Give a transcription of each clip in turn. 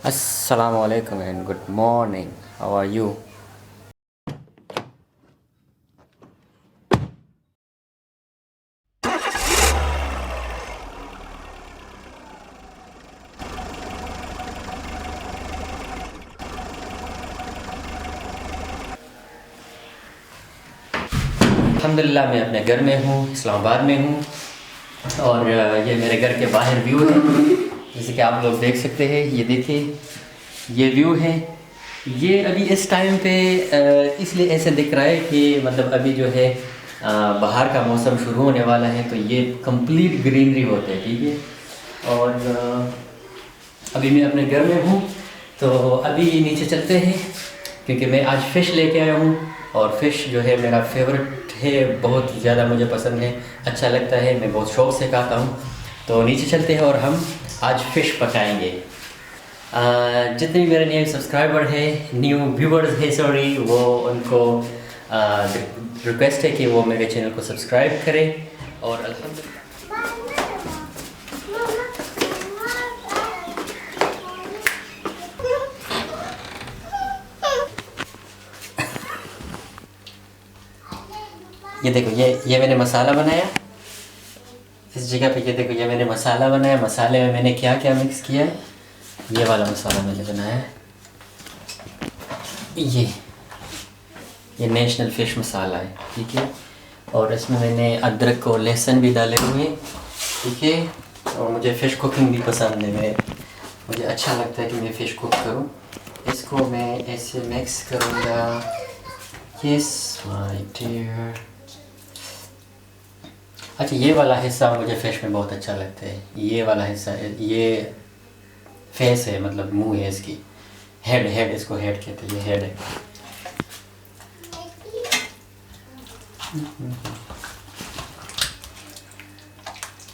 Assalamu alaikum and good morning. How are you? अल्हम्दुलिल्लाह मैं अपने घर में हूँ, इस्लामाबाद में हूँ और ये मेरे घर के बाहर व्यू है, जैसे कि आप लोग देख सकते हैं। ये देखिए, ये व्यू है। ये अभी इस टाइम पे इसलिए ऐसे दिख रहा है कि मतलब अभी जो है बाहर का मौसम शुरू होने वाला है, तो ये कंप्लीट ग्रीनरी होता है, ठीक है। और अभी मैं अपने घर में हूँ, तो अभी नीचे चलते हैं क्योंकि मैं आज फ़िश लेके आया हूँ और फ़िश जो है मेरा फेवरेट है, बहुत ज़्यादा मुझे पसंद है, अच्छा लगता है, मैं बहुत शौक़ से खाता हूँ। तो नीचे चलते हैं और हम आज फ़िश पकाएंगे। जितने भी मेरे नए सब्सक्राइबर हैं, न्यू व्यूवर्स हैं सॉरी, वो उनको रिक्वेस्ट है कि वो मेरे चैनल को सब्सक्राइब करें। और अल्हम्दुलिल्लाह ये देखो, ये मैंने मसाला बनाया इस जगह पे। ये देखो, ये मैंने मसाला बनाया। मसाले में मैंने क्या क्या मिक्स किया है, ये वाला मसाला मैंने बनाया है। ये नेशनल फ़िश मसाला है, ठीक है। और इसमें मैंने अदरक और लहसुन भी डाले हुए हैं, ठीक है। और मुझे फ़िश कुकिंग भी पसंद है, मुझे अच्छा लगता है कि मैं फ़िश कुक करूं। इसको मैं ऐसे मिक्स करूँगा। Yes my dear. अच्छा, ये वाला हिस्सा मुझे फ़िश में बहुत अच्छा लगता है। ये वाला हिस्सा, ये फेस है, मतलब मुंह है इसकी, हेड इसको हेड कहते हैं, ये हेड है।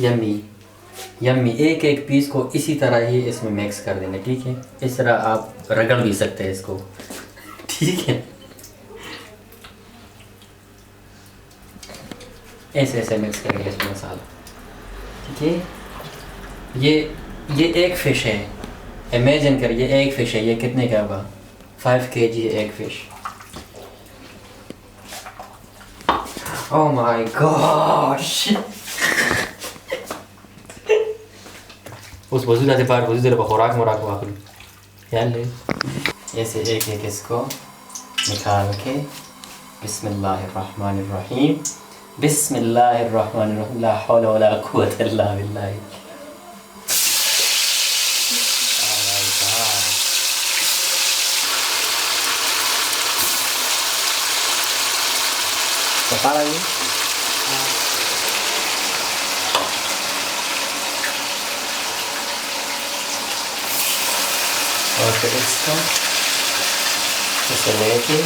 Yummy yummy. एक एक पीस को इसी तरह ही इसमें मिक्स कर देंगे, ठीक है। इस तरह आप रगड़ भी सकते हैं इसको, ठीक है। ऐसे ऐसे मिक्स करेंगे इसमें मसाला, ठीक है। ये एक फ़िश है, इमेजिन करिए एक फ़िश है। ये कितने का होगा? 5 kg है एक फ़िश। Oh my gosh. उस वजूदा से पार वजूदा को खुराक मुराक वाकल यार ले। ऐसे एक एक इसको निकाल के बिस्मिल्लाहिर्रहमानिर्रहीम, बिस्मिल्लाहिर्रहमानिर्रहीम, ला हौला वला कुव्वता इल्ला बिल्लाह। बता रहा है और फिर इसको इसे लेके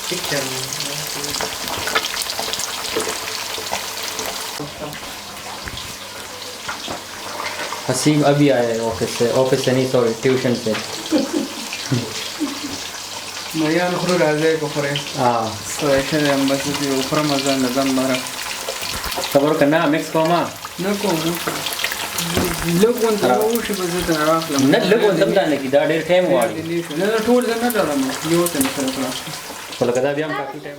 चिकन। हसीब अभी आया है ऑफिस से नहीं सॉरी, ट्यूशन से। Mayan khuru raze ko khore. हाँ, So ऐसे ambas से ऊपर मजा नजम मारा. सबर करना मिक्स को माँ न को लोग कौन था वो उसे बस इतना राख लम. न लोग उन तमदा ने की दाढ़ी टाइम वाली न न थोड़ देना डाला मैं ये होता है थोड़ा. तो लगता है अभी हम काफी टाइम